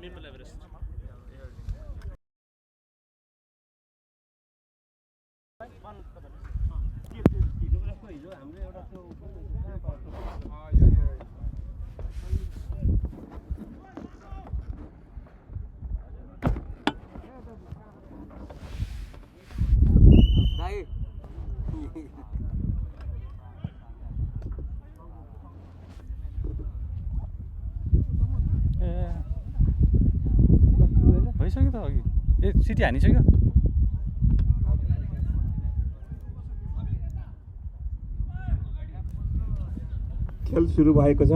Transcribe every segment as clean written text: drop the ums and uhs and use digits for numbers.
Maple Everest भइसक्यो त अघि ए सिटी हानिसक्यो खेल सुरु भएको छ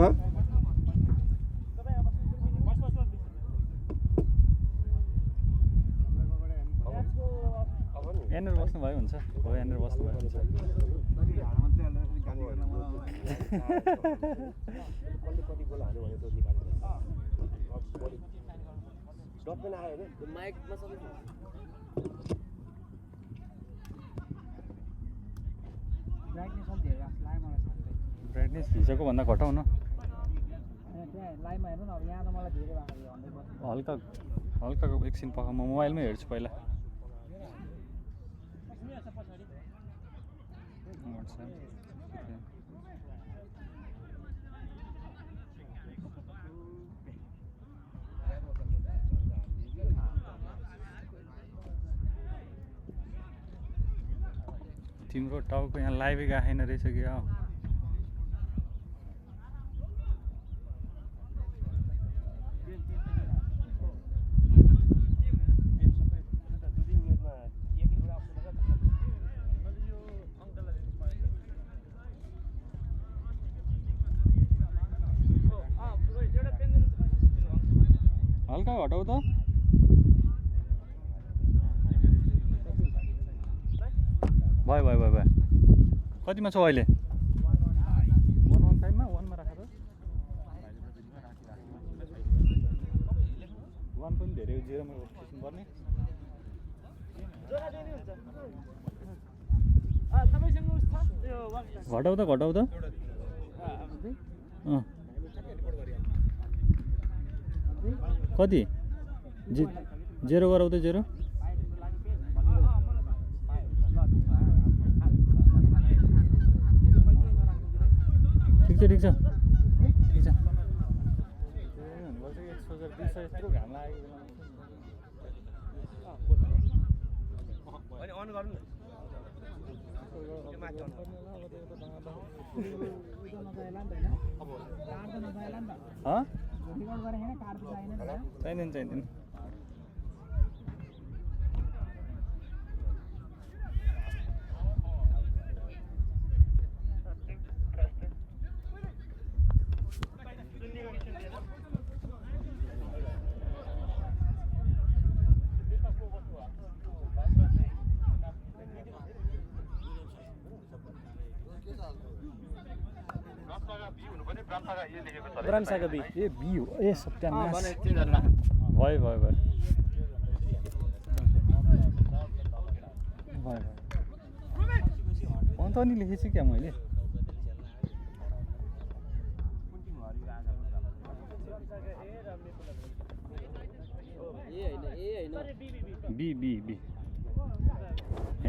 यहाँनिर बस्नुभयो हुन्छ हो यहाँनिर बस्नुभयो हुन्छ ब्राइटनेस हिजोको भन्दा घटाउ न हल्का हल्का एकछिन पख म मोबाइलमै हेर्छु पहिला तिम्रो टाउको यहाँ लाइभै गाएन रहेछ कि हो हल्का घटाउ त भयो भयो भयो भयो कतिमा छौ अहिले 115 मा 1 मा राख त 1 पनि धेरै 0 मा खिच्नु पर्ने घटाउ त कति 0 गराउ त 0 ठिक छ ठिक छ यत्रो घाम लागेको अन गर्नु चाहिँदैन ब्रान्साका बी ए बी हो ए सत्यानाश भयो भयो भयो अन्त नि लेखेछु क्या मैले बी बी बी ए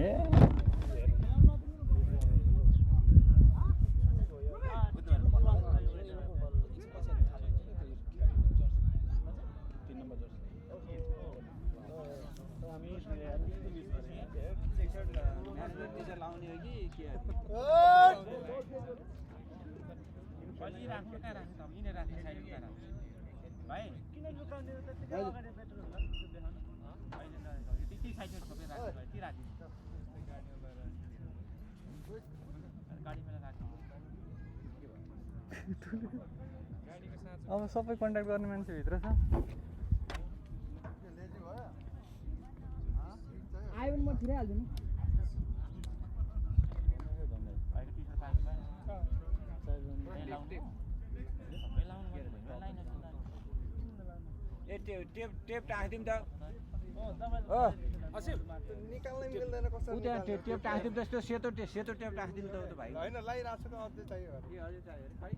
अब सबै कन्ट्याक्ट गर्ने मान्छे भित्र छ आयो भने म छिराइहाल्छु नि टेप टाँसिदिउँ त निकाल्नै मिल्दैन कसरी उ त्यहाँ टेप टाँसिदिउँ त यस्तो सेतो टेप टाँसिदिउँ त उ त भाइ होइन लगाइरहेको छु अझै चाहियो अरे ए अझै चाहियो अरे खै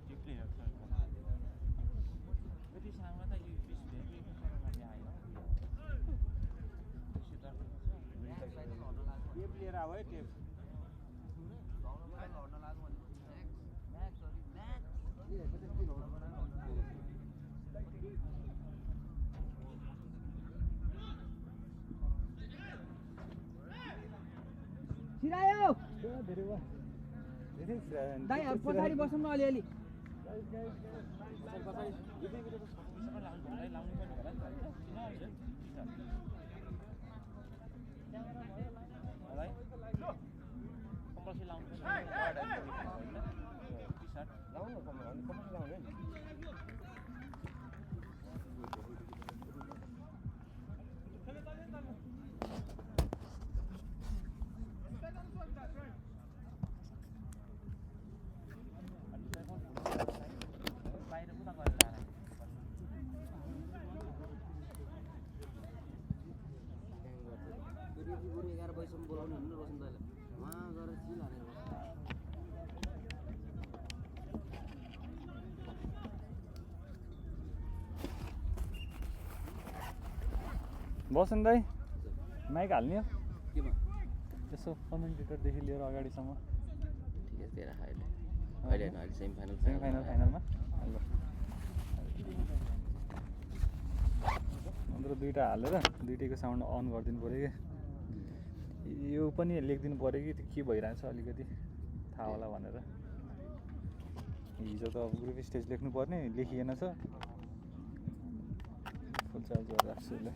टिपले हेर्छ यति सानो त यो बिस टेप लिएर आऊ है टेप छिरायो दाइ पछाडि बसौँ न अलिअलि बरु 11 बजीसम्म बोलाउनु हुन्न रोशन दाइले उहाँ गएर चिल हालेर बसन दाइ माइक हाल्ने हो केमा यसो कमेन्टेटरदेखि लिएर अगाडिसम्म ठिकै छ तेरा अहिले अहिले हैन अहिले सेमिफाइनल फाइनलमा हाम्रो दुईवटा हालेर दुईटैको साउन्ड अन गरिदिनु पऱ्यो कि यो पनि लेखिदिनु पऱ्यो कि के भइरहेछ अलिकति थाहा होला भनेर हिजो त अब ग्रुप स्टेज लेख्नु पर्ने लेखिएन छ फुल चार्ज गरेर राख्छु यसले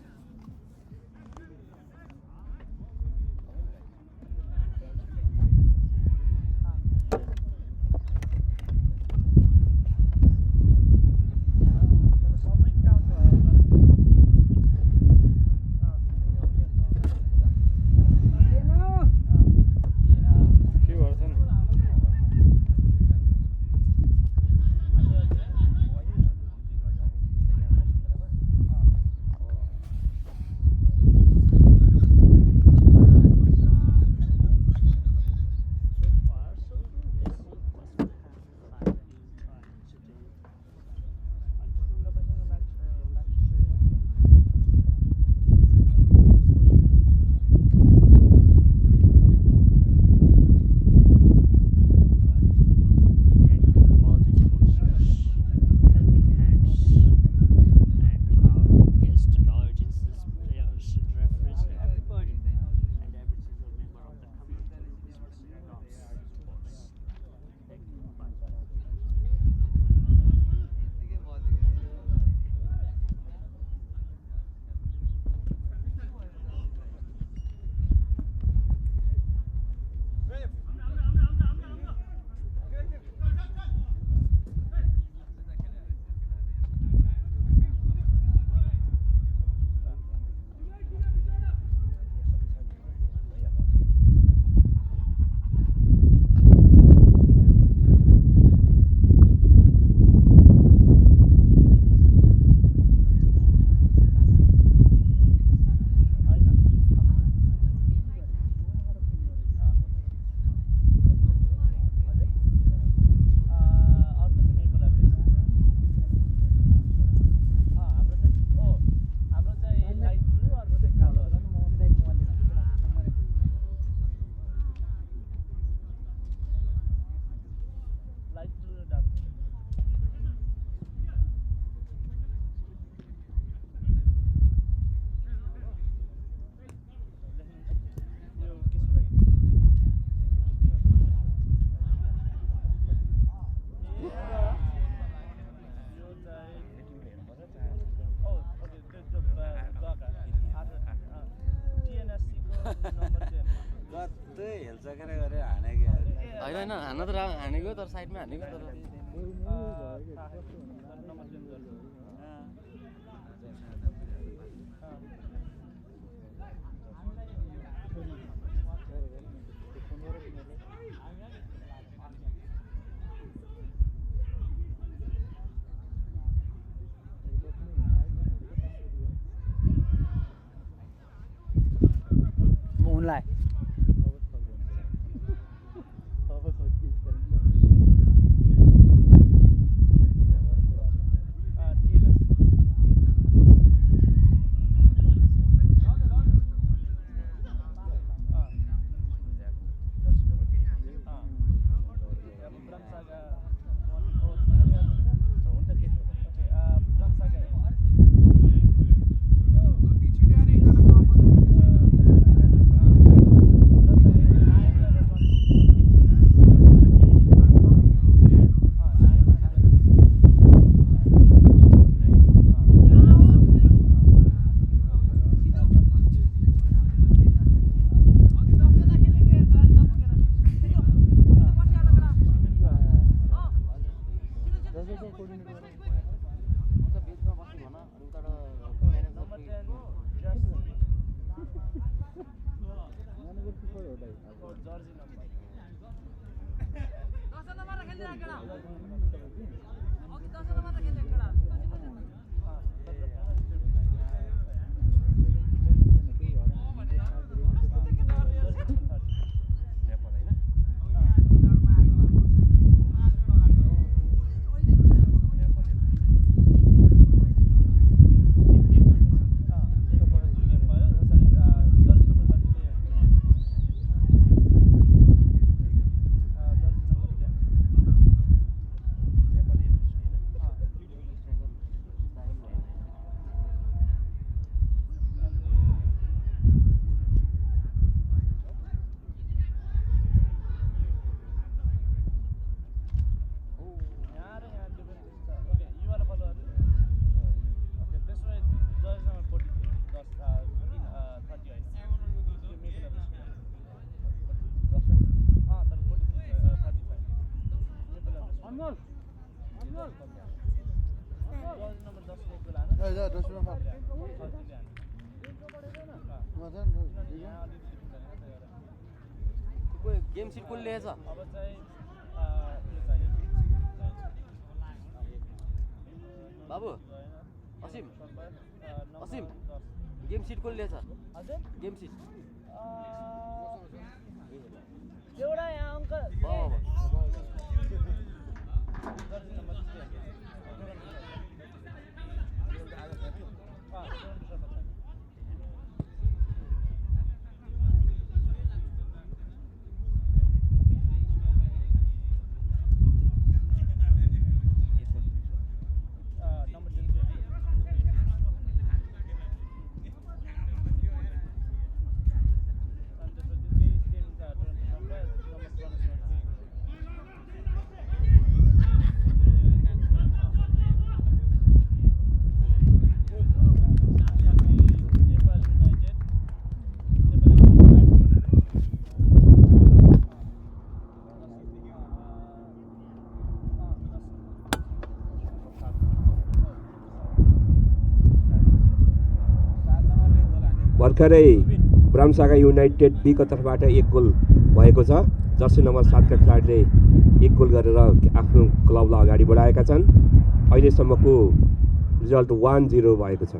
हैन हान्न त हानेको तर साइडमा हानेको तर उनलाई गेम सिट कसले ल्याएछ बाबु असिम असिम गेम सिट कसले ल्याएछ हजुर गेम सिट एउटा यहाँ अङ्कल भर्खरै ब्राह्मसागा युनाइटेड बीको तर्फबाट एक गोल भएको छ। जर्सी नम्बर 7 का खेलाडीले एक गोल गरेर आफ्नो क्लबलाई अगाडि बढाएका छन्। अहिलेसम्मको रिजल्ट 1-0 भएको छ।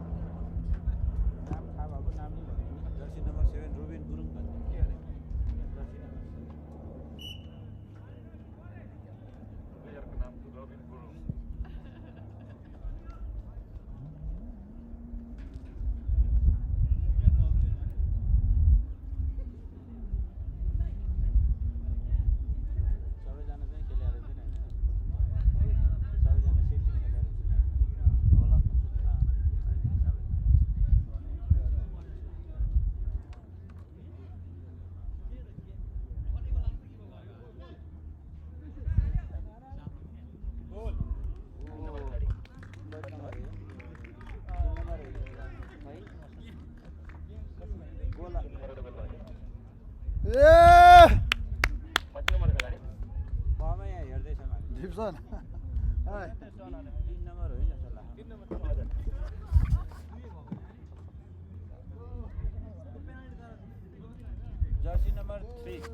जर्सी नम्बर 3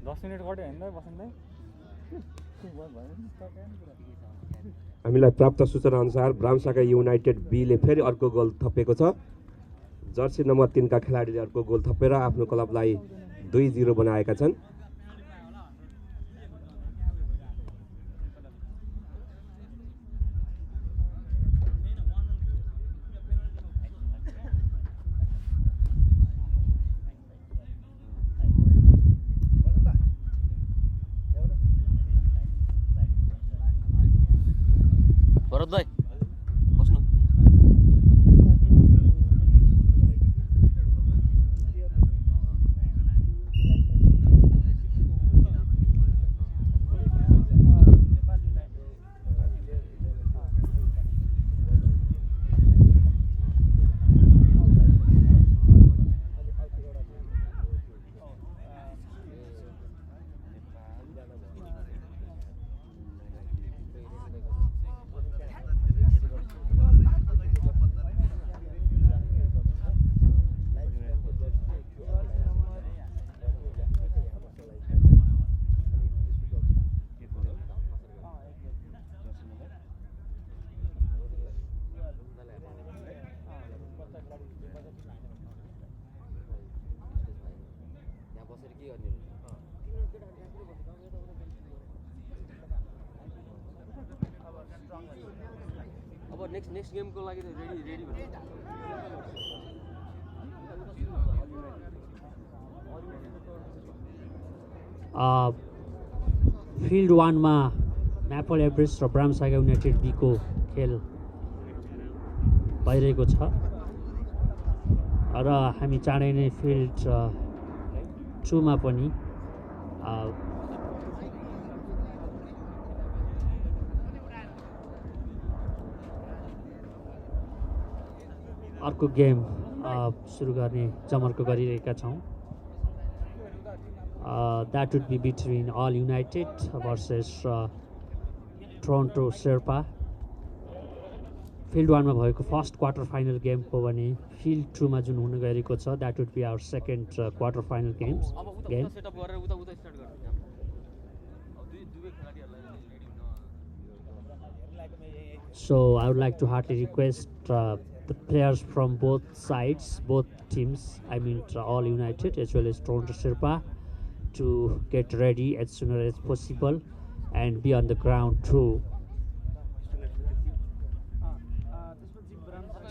10 मिनेट गट्यो हैन बसन्त हामीलाई प्राप्त सूचना अनुसार ब्राह्मसागा युनाइटेड बीले फेरि अर्को गोल थपेको छ। जर्सी नम्बर 3 का खेलाडीले अर्को गोल थपेर आफ्नो क्लबलाई 2-0 बनाएका छन्। भरत भाइ बस्नु। अब नेक्स्ट गेमको लागि त रेडी फिल्ड 1 मा म्यापल एभरेस्ट र ब्राम्सागा युनाइटेड बीको खेल भइरहेको छ र हामी चाँडै नै फिल्ड 2 मा पनि अर्को गेम सुरु गर्ने जमर्को गरिरहेका छौँ। That would be between all United versus Toronto Sherpa. Field 1 मा भएको फर्स्ट क्वार्टर फाइनल गेम हो भने फिल्ड 2 मा जुन हुन गइरहेको छ that would be our second quarter final game. So I would like to heartily request the players from both sides, both teams, I mean all United as well as Toronto Sherpa, to get ready as soon as possible and be on the ground too.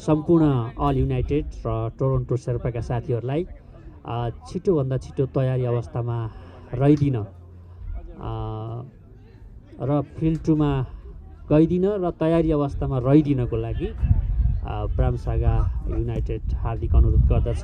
सम्पूर्ण all United र Toronto शेर्पाका साथीहरूलाई छिटोभन्दा छिटो तयारी अवस्थामा रहिदिन र field 2 मा गइदिन र तयारी अवस्थामा रहिदिनको लागि ब्राम्सागा युनाइटेड हार्दिक अनुरोध गर्दछ।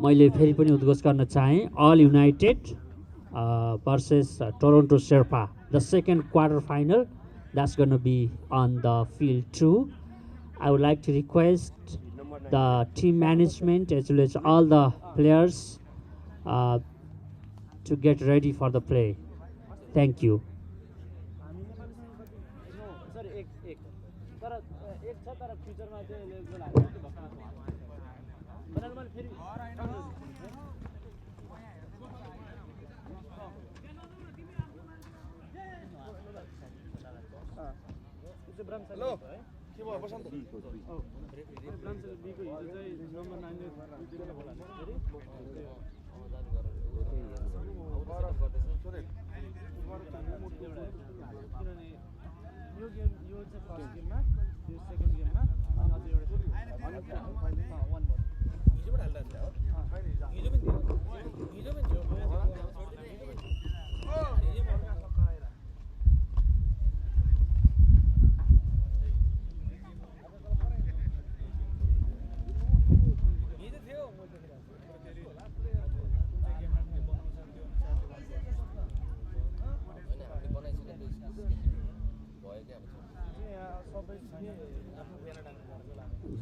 मैले फेरि पनि उद्घोष गर्न चाहेँ Al United versus Toronto Sherpa, the second quarter final that's going to be on the field 2. I would like to request the team management as well as all the players to get ready for the play. Thank you. Hello के भयो बसन्त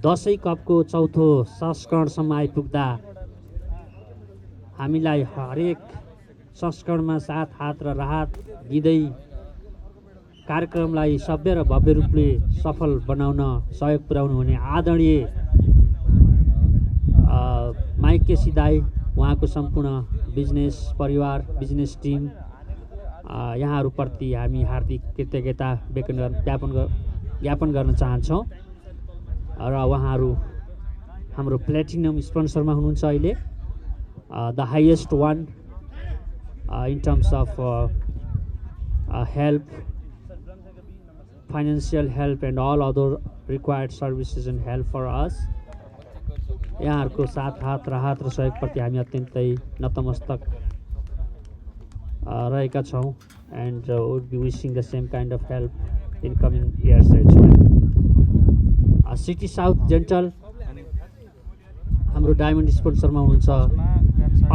दशैं कपको चौथो संस्करणसम्म आइपुग्दा हामीलाई हरेक संस्करणमा साथ हात र राहत दिँदै कार्यक्रमलाई सभ्य र भव्य रूपले सफल बनाउन सहयोग पुर्याउनु हुने आदरणीय माइक केसी दाई, उहाँको सम्पूर्ण बिजनेस परिवार बिजनेस टिम यहाँहरूप्रति हामी हार्दिक कृतज्ञता ज्ञापन गर्न चाहन्छौँ र उहाँहरू हाम्रो प्लेटिनम स्पोन्सरमा हुनुहुन्छ अहिले the highest one in terms of help, financial help and all other required services and help for us. यहाँहरूको साथ हात राहत र सहयोगप्रति हामी अत्यन्तै नतमस्तक रहेका छौँ and would be wishing the same kind of help in coming years as well. City South Dental हाम्रो डायमन्ड स्पोन्सरमा हुनुहुन्छ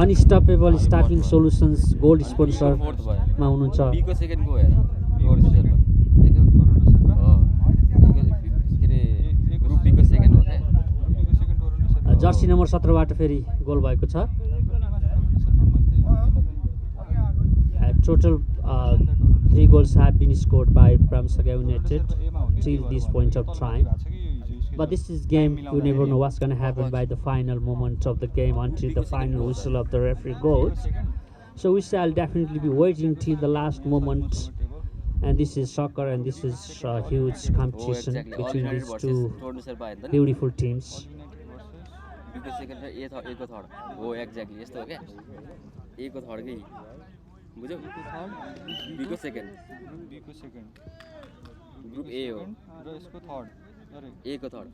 अनस्टपेबल स्टाफिङ सोल्युसन्स गोल्ड स्पोन्सरमा हुनुहुन्छ बीको सेकेन्ड को हेर टोरन्टो शेर्पा देख्यौ के रे ग्रुप बीको सेकेन्ड हो क्या जर्सी नम्बर 17 बाट फेरि गोल भएको छ total 3 goals have been scored by Bramsaga United till this point of time. But this is game, you never know what's going to happen by the final moment of the game until the final whistle of the referee goes. So we shall definitely be waiting till the last moment. And this is soccer and this is a huge competition between these two beautiful teams. बीको second र A को third हो exactly यस्तो हो क्या ए को third के बुझ्यौ बीको सेकेन्ड ग्रुप ए हो र यसको थर्ड ए को थर्ड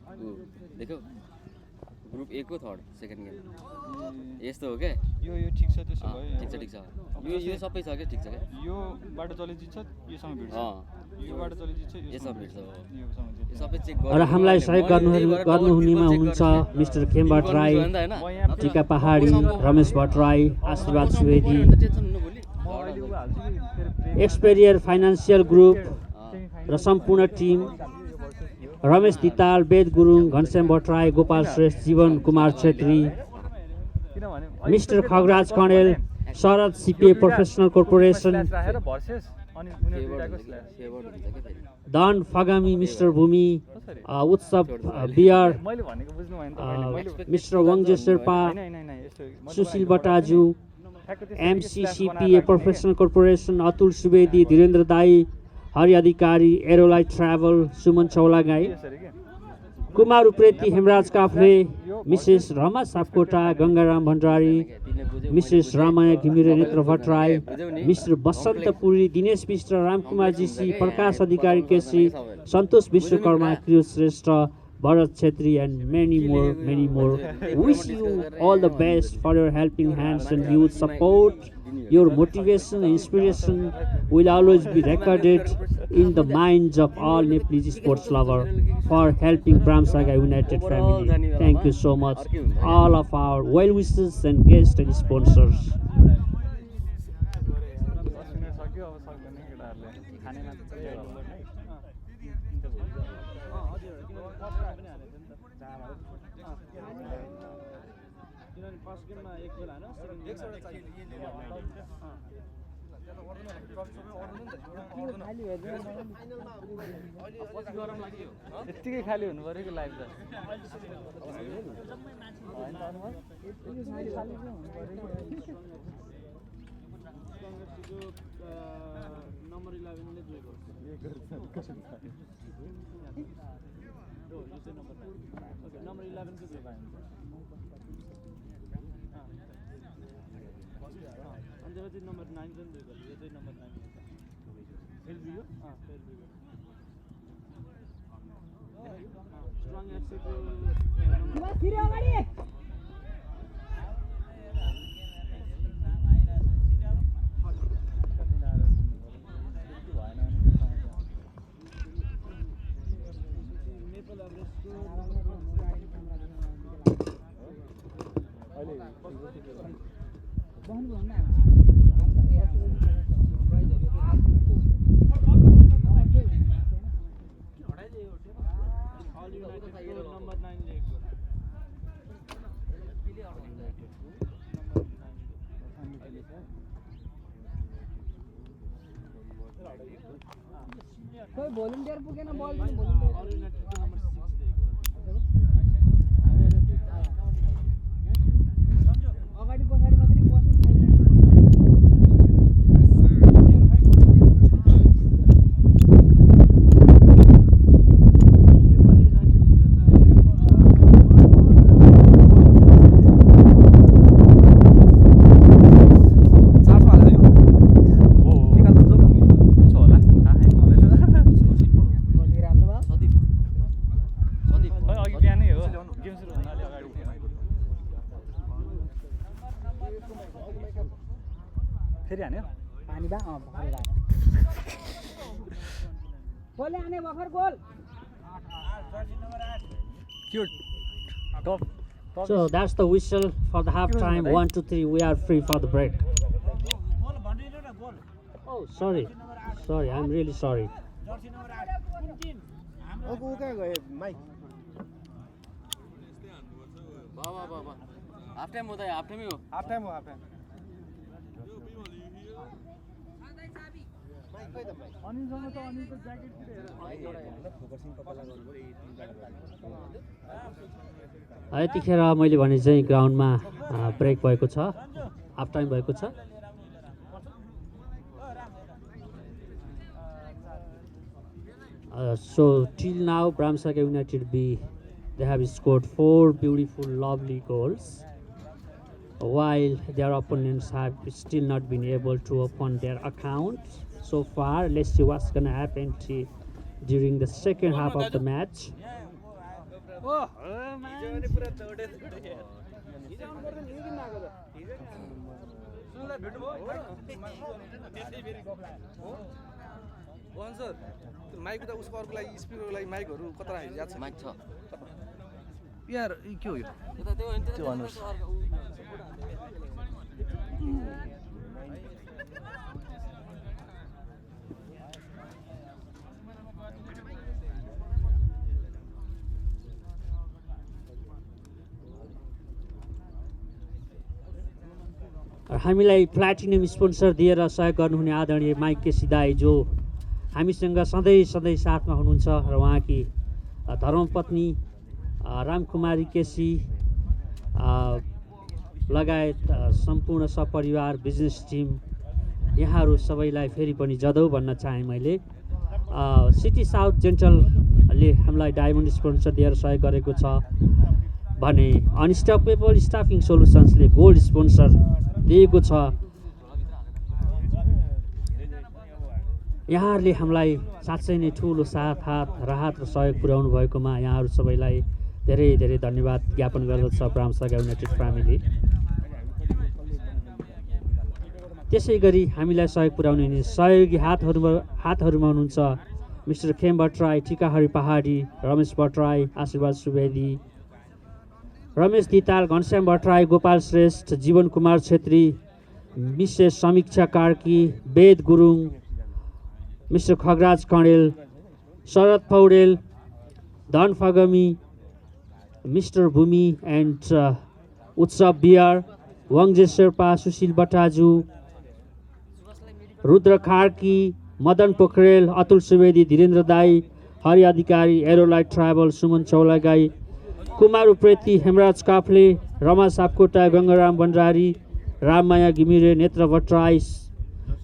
देख्यौ ग्रुप ए को थर्ड सेकेन्ड गेम यस्तो हो क्या यो ठिक छ त्यसो भए ठिक छ यो सबै छ क्या ठिक छ क्या यो बाटो चले जित्छ योसँग भिड्छ यो बाटो चले जित्छ यसमा भिड्छ योसँग यो सबै चेक र हामीलाई सहयोग गर्नुहुनेमा हुनुहुन्छ मिस्टर खेम भट्टराई टिका पहाडी रमेश भट्टराई आशीर्वाद सुवेदी एक्सपेरियर फाइनान्सियल ग्रुप र सम्पूर्ण team Ramesh Dital Ved Gurung Ghanshyam Bhattarai Gopal Shrestha Jeevan Kumar Chhetri Mr Khagraj Kanel Sharad CPA professional corporation Dan Phagami Mr Bhumi Utsav Biyar Mr Wangje Sherpa Sushil Bataju MCCPA professional corporation Atul Subedi Dhirendra दाई Hari Adhikari aerolite travel Suman Chaulagai Kumar Upreti Hemraj Kafle Mrs Rama Sapkota Gangaram Bhandari Mrs Ramaya Ghimire Netra Bhattarai Mr Basant Puri Dinesh Mishra Ramkumar GC Prakash अधिकारी केसी सन्तोष विश्वकर्मा क्रियो Shrestha Bharat Chetri and many more. Wish you all the best for your helping hands and youth support. Your motivation and inspiration will always be recorded in the minds of all Nepalese sports lovers for helping Bramsaga United family. Thank you so much, all of our well wishers and guests and sponsors. यतिकै खाली हुनु पर्यो कि live त number 11 ले जोइ गर्छ number 11 को जोइ भयो अन्त नम्बर 9 जन जोइ गर्छ यो चाहिँ नम्बर 9 फेल बियो फेल बियो स्ट्रङ एफसी को नम्बर सिरे अगाडि नेपाल एभरेज को बहन भन्नु नम्बर 9 लेको कोही भोलिन्टियर पुगेन बल पनि भोलिन्टियर अल युनाइटेड को नम्बर 6 लेको अगाडि पछाडि मात्रै बस्नु फेरि हान्यो पानी बा भर्खरै आयो गोलले आने भर्खर goal cute top So that's the whistle for the half time. 1, 2, 3. We are free for the break. Oh, sorry. I'm really sorry. Half time हुँदा हाफ टाइमै हो हाफ टाइम हो हाफ टाइम यतिखेर मैले भने चाहिँ ग्राउन्डमा ब्रेक भएको छ, हाफ टाइम भएको छ। So till now Bramsaka United B, they have scored 4 beautiful lovely goals, while their opponents have still not been able to open their account so far. Let's see what's gonna happen during the second half of the match. Sir mic त उसको अर्को लागि स्पिकरको लागि माइकहरू कता याद छ mic छ यार के हो यो त्यो भन्नुहोस् हामीलाई प्लाटिनम स्पोन्सर दिएर सहयोग गर्नुहुने आदरणीय माइक केसी दाई जो हामीसँग सधैँ साथमा हुनुहुन्छ र उहाँकी धर्मपत्नी रामकुमारी केसी लगायत सम्पूर्ण सपरिवार बिजनेस टिम यहाँहरू सबैलाई फेरि पनि जदौ भन्न चाहेँ मैले। सिटी साउथ जेन्टलले हामीलाई डायमन्ड स्पोन्सर दिएर सहयोग गरेको छ भने अनस्टपेबल स्टाफिङ सोल्युसन्सले गोल्ड स्पोन्सर दिएको छ। यहाँहरूले हामीलाई साँच्चै नै ठुलो साथ राहत र सहयोग पुर्याउनु भएकोमा यहाँहरू सबैलाई धेरै धेरै धन्यवाद ज्ञापन गर्दछ ब्राम्सका युनाइटेड फ्यामिली। त्यसै गरी हामीलाई सहयोग पुर्याउने सहयोगी हातहरूमा हुनुहुन्छ मिस्टर खेम भट्टराई, टिकाहरी पहाडी, रमेश भट्टराई, आशीर्वाद सुवेदी, रमेश दिताल, घनश्याम भट्टराई, गोपाल श्रेष्ठ, जीवन कुमार छेत्री, मिसेस समीक्षा कार्की, वेद गुरुङ, मिस्टर खगराज कणेल, शरद पौडेल, धन फगमी, मिस्टर भूमि एन्ड उत्सव बिहार, वङजे शेर्पा, सुशील बटाजु, रुद्र कार्की, मदन पोखरेल, अतुल सुवेदी, धीरेन्द्र दाई, Hari Adhikari, aerolite travel, Suman Chaulagai, Kumar Upreti, Hemraj Kafle, Rama Sapkota, Gangaram Bhandari, Rammaya Ghimire, Netra Bhattarai,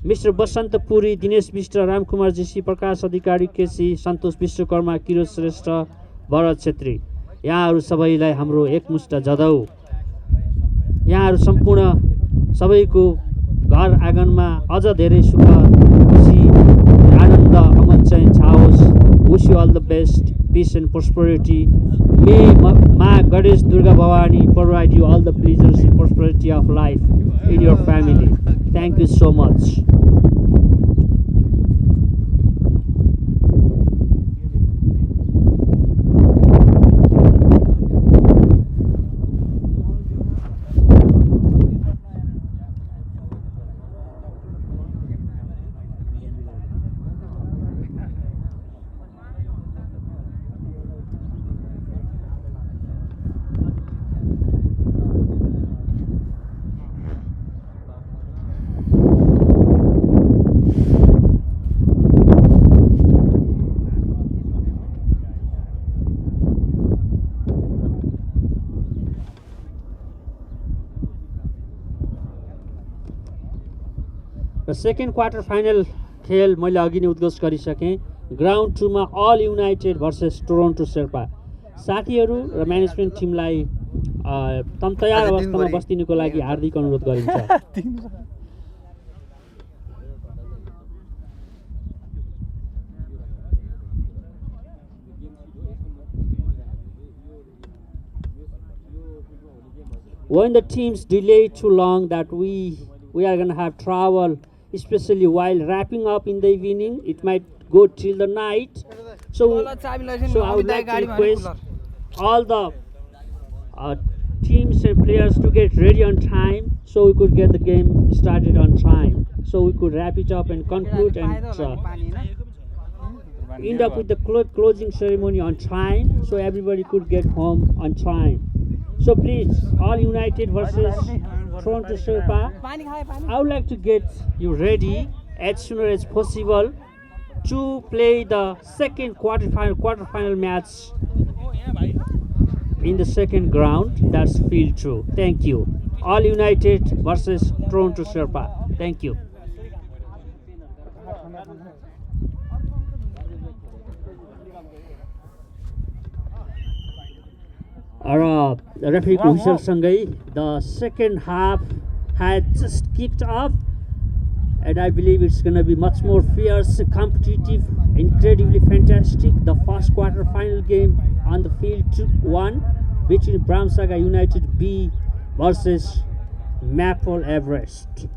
Mr Basant Puri, Dinesh Bista, Ramkumar JC, प्रकाश अधिकारी केसी, सन्तोष विश्वकर्मा, किरोज श्रेष्ठ, भरत छेत्री, यहाँहरू सबैलाई हाम्रो एकमुष्ट जदौ। यहाँहरू सम्पूर्ण सबैको घर आँगनमा अझ धेरै सुख खुसी आनन्द अमन चैन छाओस्। Wish you all the best, peace and prosperity. May Ma Goddess Durga Bhavani provide you all the pleasures and prosperity of life in your family. Thank you so much. र सेकेन्ड क्वार्टर फाइनल खेल मैले अघि नै उद्घोष गरिसकेँ। Ground 2 मा Al United versus Toronto Sherpa. साथीहरू र म्यानेजमेन्ट टिमलाई तम तयार अवस्थामा बस्दिनुको लागि हार्दिक अनुरोध गरिन्छ। When the teams delay too long that we we are going to have travel, especially while wrapping up in the evening. It might go till the night. So I would like to request all the teams and players to get ready on time, so we could get the game started on time, so we could wrap it up and conclude and end up with the closing ceremony on time, so everybody could get home on time. So please, All United versus Toronto Sherpa, I would like to get you ready as soon as possible to play the second quarterfinal match in the second ground. That's field 2. Thank you. All United versus Toronto Sherpa. Thank you. The referee whistle सँगै the second half had just kicked off, and I believe it's going to be much more fierce, competitive, incredibly fantastic. The first quarter final game on the field 1 between Bramsaga United B versus Maple Everest.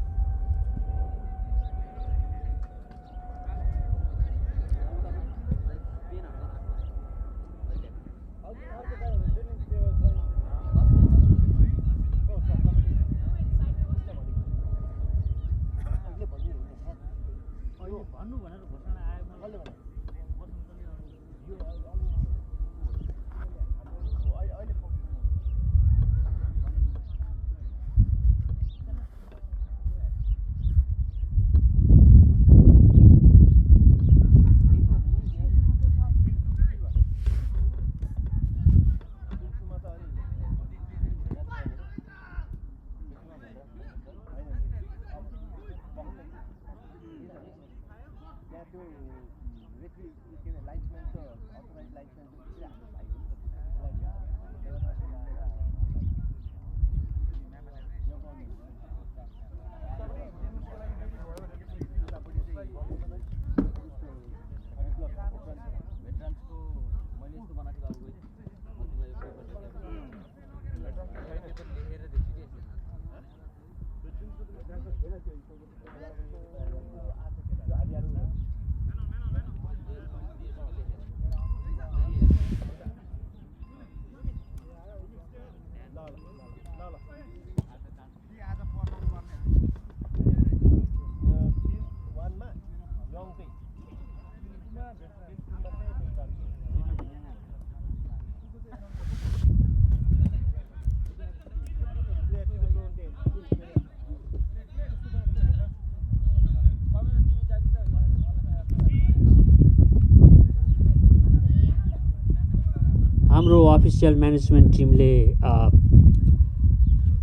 हाम्रो official management टिमले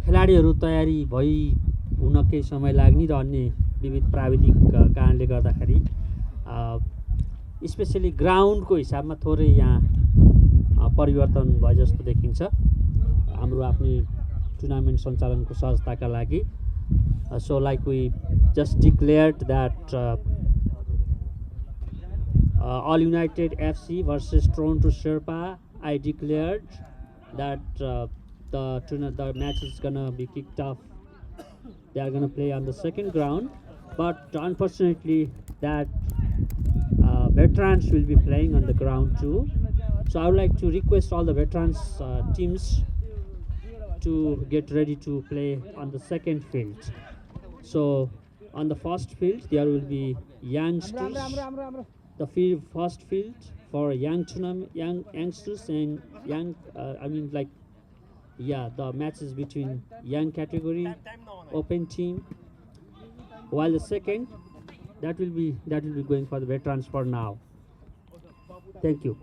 खेलाडीहरू तयारी भई हुन केही समय लाग्ने र अन्य विविध प्राविधिक कारणले गर्दाखेरि स्पेसली ग्राउन्डको हिसाबमा थोरै यहाँ परिवर्तन भए जस्तो देखिन्छ हाम्रो आफ्नै टुर्नामेन्ट सञ्चालनको सहजताका लागि. So like we just declared that All United FC versus Toronto Sherpa, I declared that the match is gonna be kicked off. They are gonna play on the second ground, but unfortunately that veterans will be playing on the ground too. So I would like to request all the veterans teams to get ready to play on the second field. So on the first field there will be youngsters. The first field for youngsters and young. The matches between young category, open team. While the second, that will be going for the veterans for now. Thank you.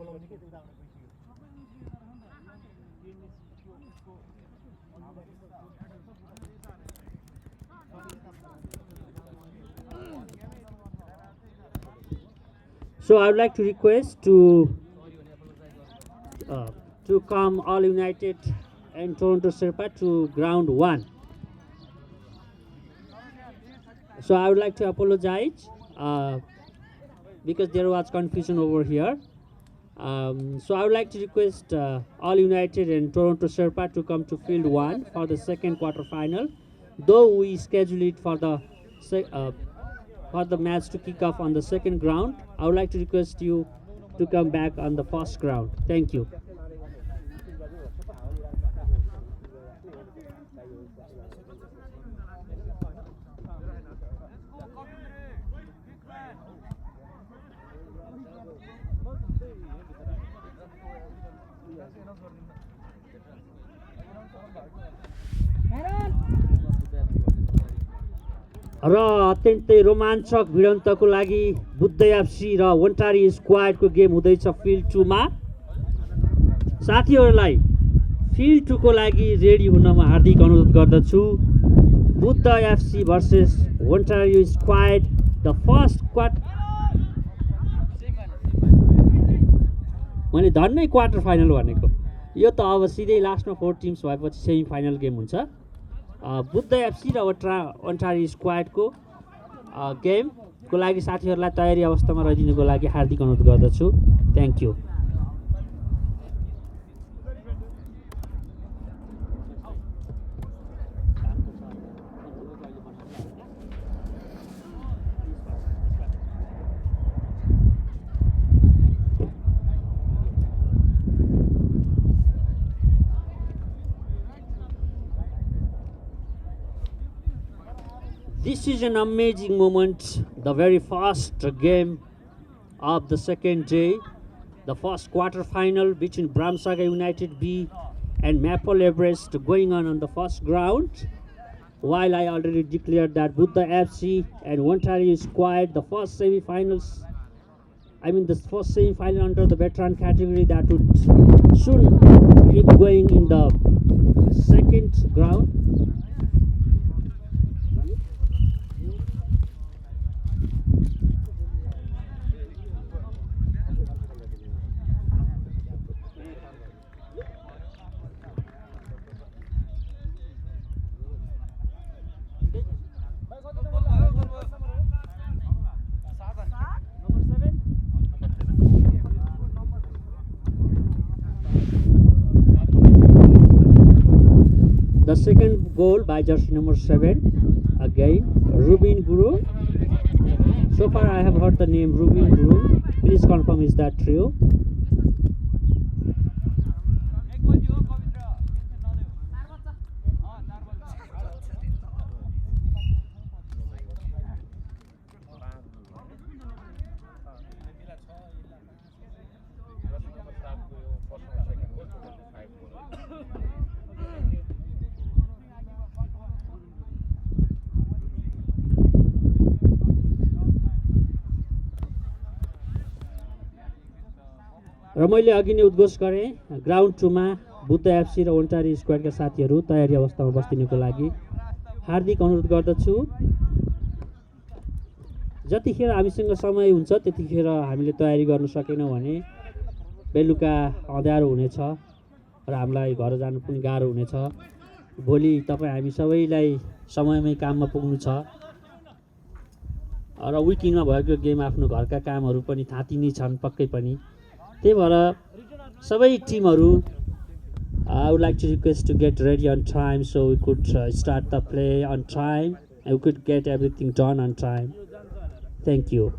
So I would like to request to come All United and Toronto Sherpa to ground 1. So I would like to apologize because there was confusion over here. So I would like to request All United and Toronto Sherpa to come to field 1 for the second quarter final though we schedule it for the match to kick off on the second ground, I would like to request you to come back on the first ground. Thank you. र अत्यन्तै रोमाञ्चक भिडन्तको लागि Buddha FC र वन्टारी स्क्वाडको game हुँदैछ field 2 मा। साथीहरूलाई field 2 को लागि रेडी हुन म हार्दिक अनुरोध गर्दछु। Buddha FC versus Vantari squad the first quarter, मैले धन्नै क्वार्टर फाइनल भनेको, यो त अब सिधै लास्टमा 4 टिम्स भएपछि सेमी फाइनल गेम हुन्छ। बुद्ध एफसी र वन्टारी स्क्वाडको गेमको लागि साथीहरूलाई तयारी अवस्थामा रहिदिनुको लागि हार्दिक अनुरोध गर्दछु। Thank you. This is an amazing moment, the very first game of the second day, the first quarter final between Bramsaga United B and Maple Everest going on the first ground. While I already declared that Buddha FC and Wantari squad, the first semi-finals, the first semi-final under the veteran category that would soon keep going in the second ground. The second goal by jersey number 7, again Rubin Guru. So far I have heard the name Rubin Guru. Please confirm, is that true? र मैले अघि नै उद्घोष गरेँ, ground 2 मा Buddha FC र वन्टारी स्क्वाडका साथीहरू तयारी अवस्थामा बस्दिनुको लागि हार्दिक अनुरोध गर्दछु। जतिखेर हामीसँग समय हुन्छ त्यतिखेर हामीले तयारी गर्न सकेनौँ भने बेलुका अँध्यारो हुनेछ र हामीलाई घर जानु पनि गाह्रो हुनेछ। भोलि तपाईँ हामी सबैलाई समयमै काममा पुग्नु छ र विकिङमा भएको गेम आफ्नो घरका कामहरू पनि थाँती नै छन् पक्कै पनि। त्यही भएर सबै टिमहरू I would like to request to get ready on time so we could start the play on time and we could get everything done on time. Thank you.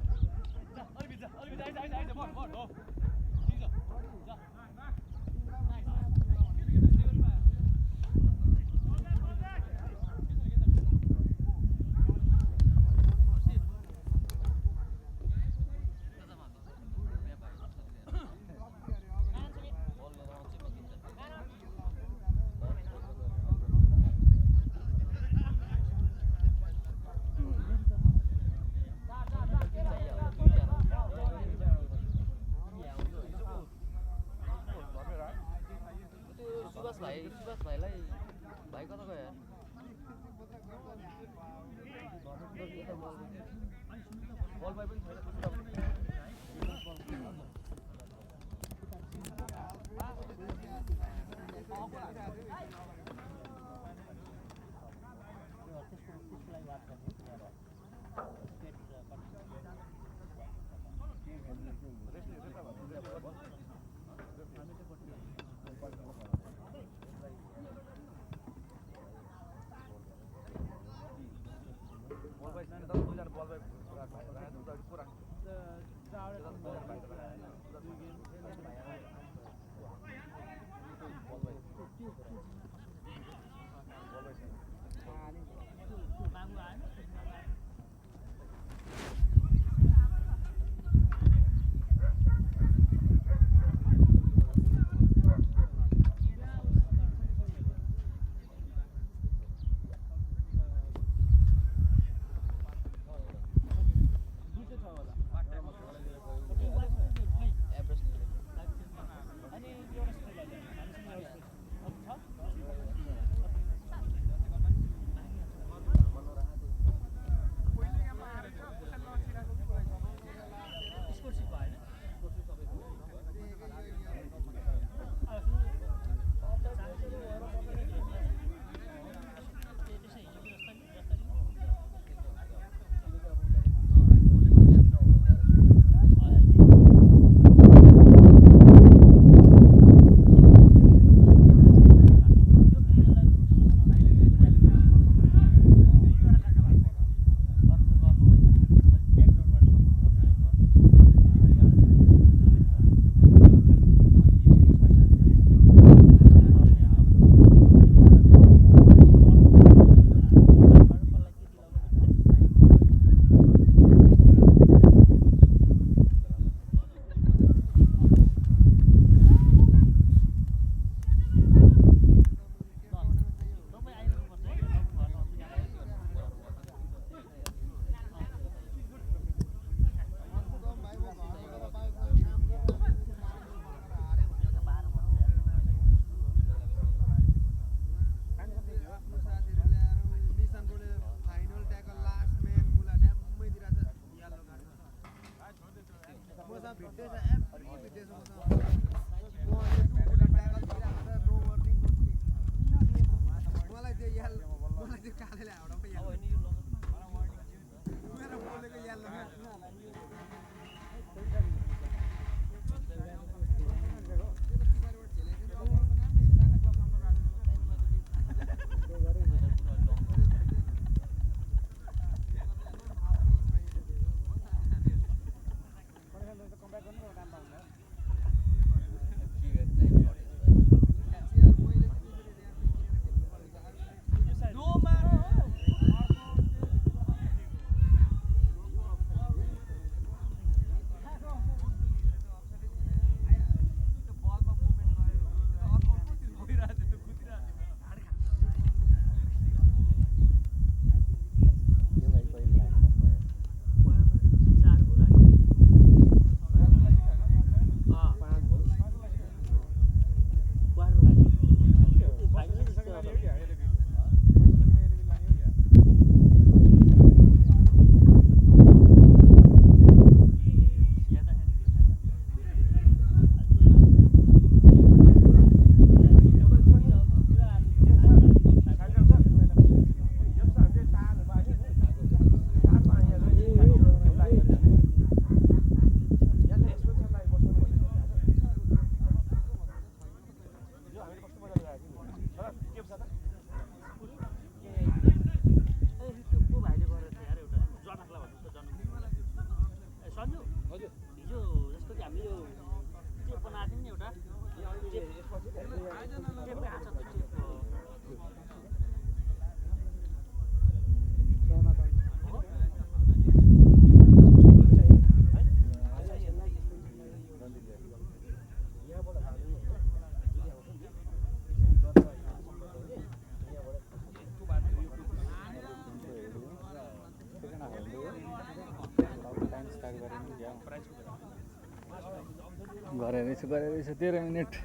गरेछ 13 मिनेट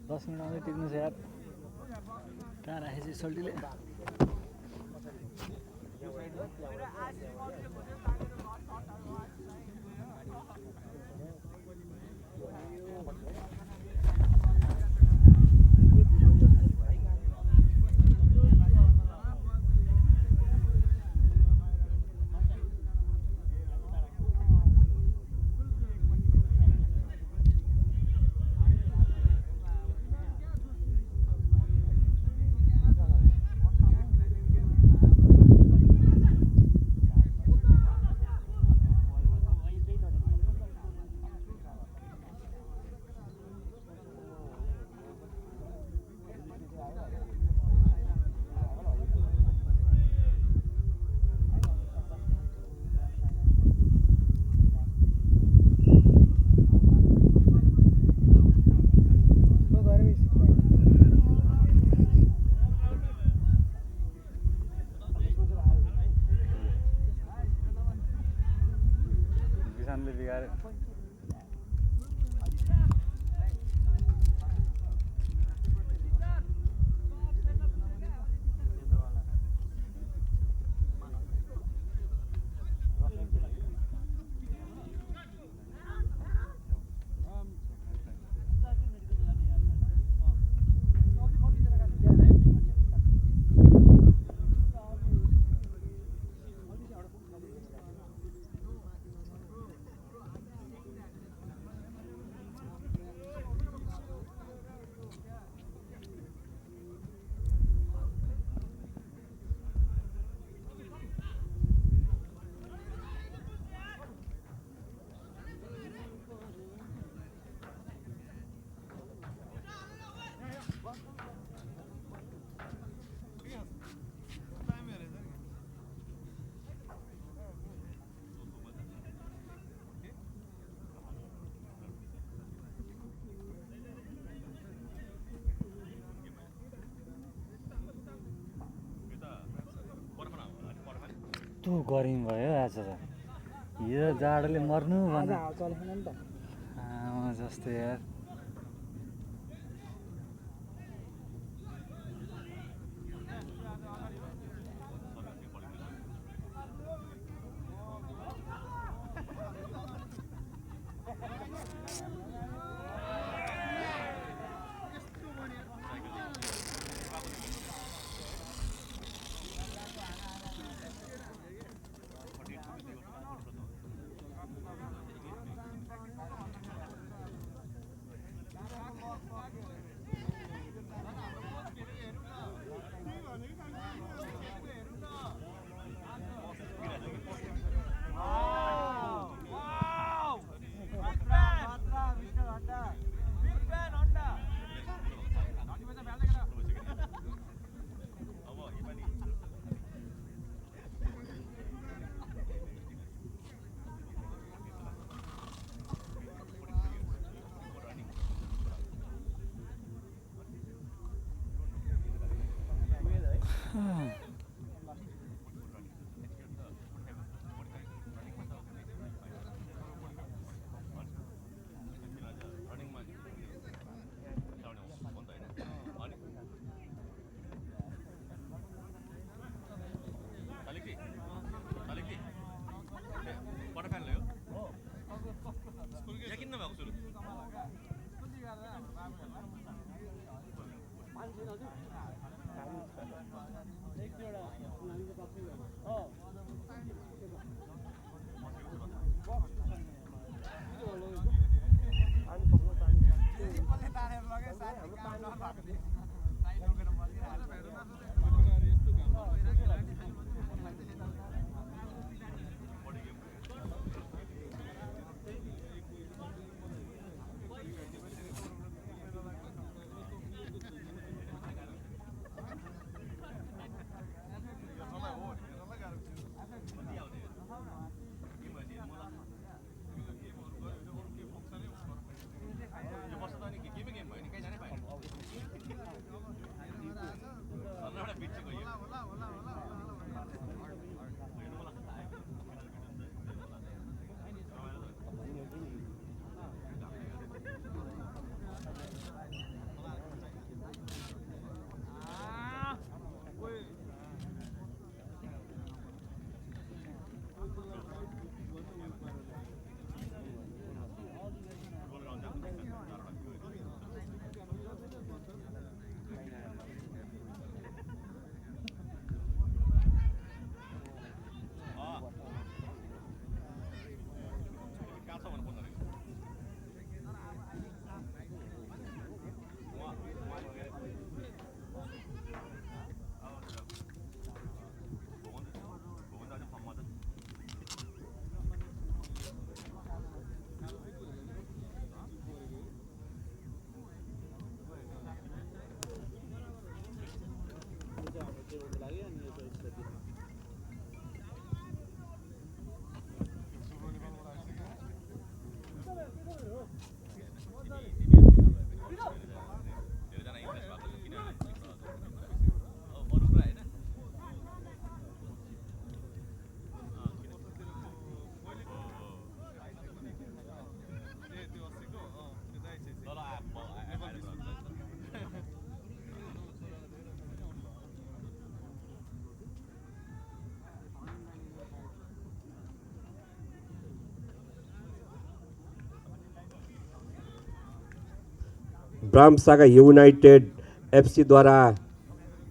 10 मिनट आउँदै टिक्नु छ यार कहाँ राखेछ सल्टीले टिमले बिगाऱ्यो कस्तो गरिम भयो आज त हिजो जाडोले मर्नु आज भन्दा हावा चलेन नि त आमा जस्तो यार ब्राह्मसागा युनाइटेड एफसीद्वारा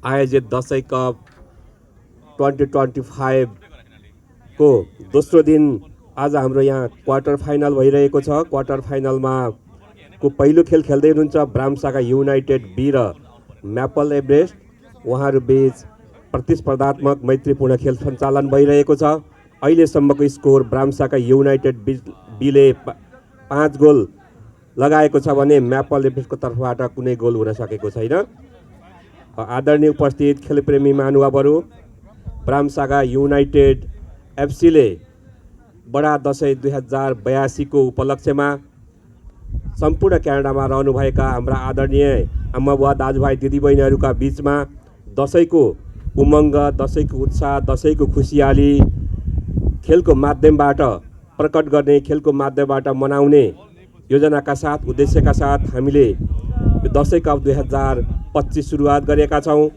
आयोजित दसैँ कप 2025 को दोस्रो दिन आज हाम्रो यहाँ क्वार्टर फाइनल भइरहेको छ। क्वार्टर फाइनलमा को पहिलो खेल खेल्दै हुनुहुन्छ ब्राह्मसागा युनाइटेड बी र म्यापल एभरेस्ट। उहाँहरू बीच प्रतिस्पर्धात्मक मैत्रीपूर्ण खेल सञ्चालन भइरहेको छ। अहिलेसम्मको स्कोर ब्राह्मसागा युनाइटेड बीले 5 गोल लगाएको छ भने म्यापल एभरेस्टको तर्फबाट कुनै गोल हुन सकेको छैन। आदरणीय उपस्थित खेलप्रेमी महानुभावहरू, ब्राह्मसागा युनाइटेड एफसीले बडा दसैँ 2082 को उपलक्ष्यमा सम्पूर्ण क्यानाडामा रहनुभएका हाम्रा आदरणीय आमाबुवा दाजुभाइ दिदीबहिनीहरूका बिचमा दसैँको उमङ्ग, दसैँको उत्साह, दसैँको खुसियाली खेलको माध्यमबाट प्रकट गर्ने, खेलको माध्यमबाट मनाउने योजनाका साथ, उद्देश्यका साथ हामीले यो दसैँ कप 2025 सुरुवात गरेका छौँ।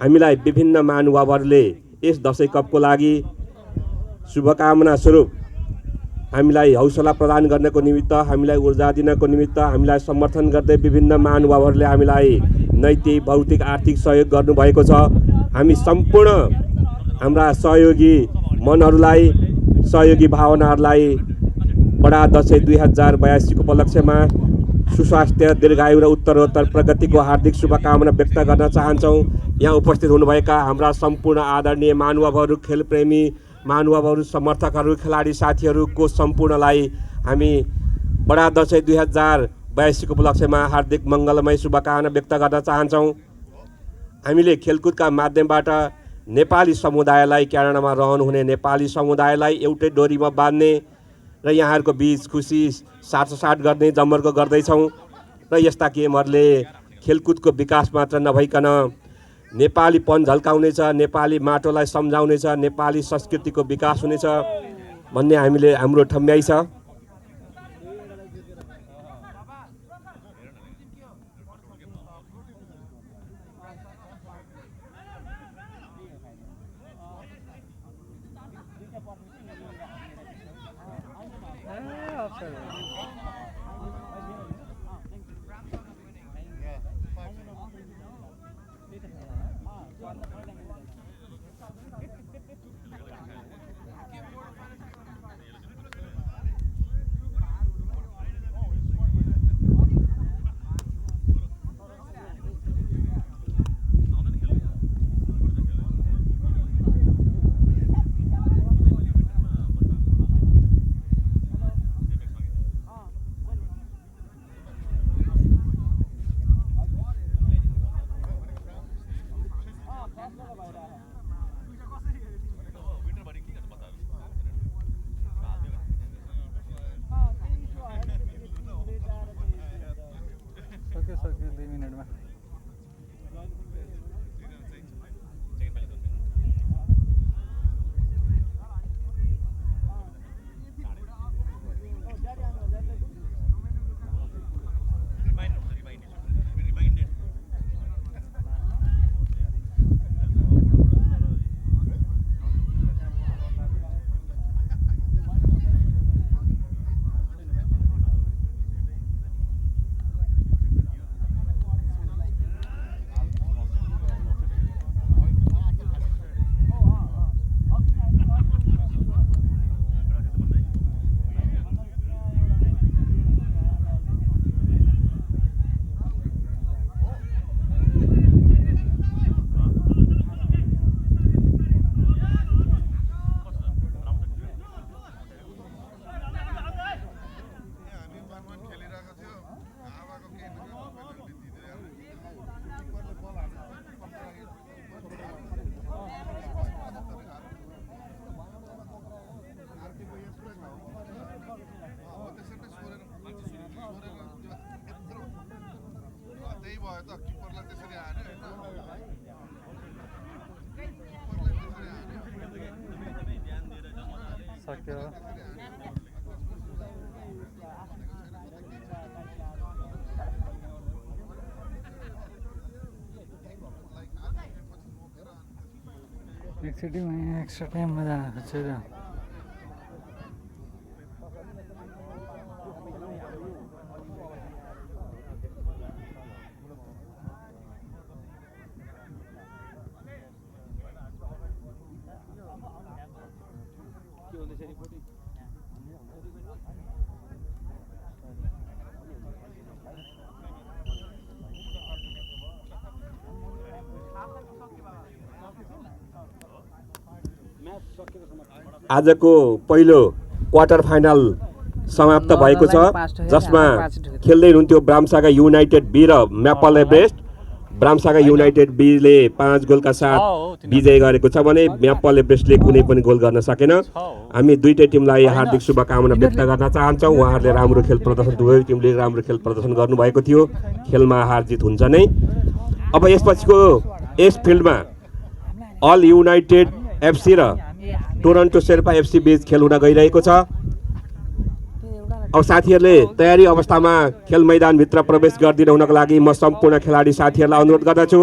हामीलाई विभिन्न महानुभावहरूले यस दसैँ कपको लागि शुभकामना स्वरूप हामीलाई हौसला प्रदान गर्नको निमित्त, हामीलाई ऊर्जा दिनको निमित्त, हामीलाई समर्थन गर्दै विभिन्न महानुभावहरूले हामीलाई नैतिक, भौतिक, आर्थिक सहयोग गर्नुभएको छ। हामी सम्पूर्ण हाम्रा सहयोगी मनहरूलाई, सहयोगी भावनाहरूलाई बडा दसैँ 2082 को उपलक्ष्यमा सुस्वास्थ्य, दीर्घायु र उत्तरोत्तर प्रगतिको हार्दिक शुभकामना व्यक्त गर्न चाहन्छौँ। यहाँ उपस्थित हुनुभएका हाम्रा सम्पूर्ण आदरणीय महानुभावहरू, खेलप्रेमी महानुभावहरू, समर्थकहरू, खेलाडी साथीहरूको सम्पूर्णलाई हामी बडा दसैँ 2082 को उपलक्ष्यमा हार्दिक मङ्गलमय शुभकामना व्यक्त गर्न चाहन्छौँ। हामीले खेलकुदका माध्यमबाट नेपाली समुदायलाई, क्यानाडामा रहनुहुने नेपाली समुदायलाई एउटै डोरीमा बाँध्ने र यहाँहरूको बिच खुसी साटसाट गर्ने जमर्को गर्दैछौँ। र यस्ता गेमहरूले खेलकुदको विकास मात्र नभइकन नेपालीपन झल्काउनेछ, नेपाली माटोलाई सम्झाउनेछ, नेपाली संस्कृतिको विकास हुनेछ भन्ने हाम्रो ठम्याइ छ। सक्यो 2 मिनेटमा। सक्यो। एकचोटि म एक्स्ट्रा टाइममा जान खोज्छु। आजको पहिलो क्वार्टर फाइनल समाप्त भएको छ, जसमा खेल्दै हुनुहुन्थ्यो ब्राम्सागा युनाइटेड बी र म्यापल एभरेस्ट। ब्राम्सागा युनाइटेड बीले 5 गोलका साथ विजय गरेको छ भने म्यापल एभरेस्टले कुनै पनि गोल गर्न सकेन। हामी दुईटै टिमलाई हार्दिक शुभकामना व्यक्त गर्न चाहन्छौँ। उहाँहरूले राम्रो खेल प्रदर्शन, दुवै टिमले राम्रो खेल प्रदर्शन गर्नुभएको थियो। खेलमा हार जित हुन्छ नै। अब यसपछिको यस फिल्डमा अल युनाइटेड एफसी र टोरन्टो शेर्पा एफसी बीच खेल हुन गइरहेको छ। अब साथीहरूले तयारी अवस्थामा खेल मैदानभित्र प्रवेश गरिदिन हुनको लागि म सम्पूर्ण खेलाडी साथीहरूलाई अनुरोध गर्दछु।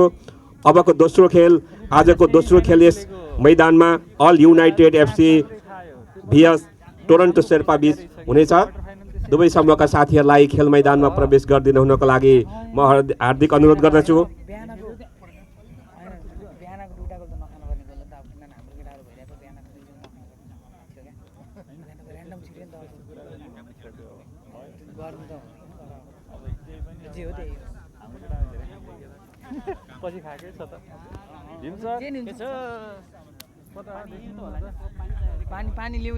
अबको दोस्रो खेल, आजको दोस्रो खेल यस मैदानमा Al United FC VS Toronto Sherpa बीच हुनेछ। दुवै समूहका साथीहरूलाई खेल मैदानमा प्रवेश गरिदिन हुनको लागि म हार्दिक अनुरोध गर्दछु। पछि खाएकै छ त पानी ल्याउ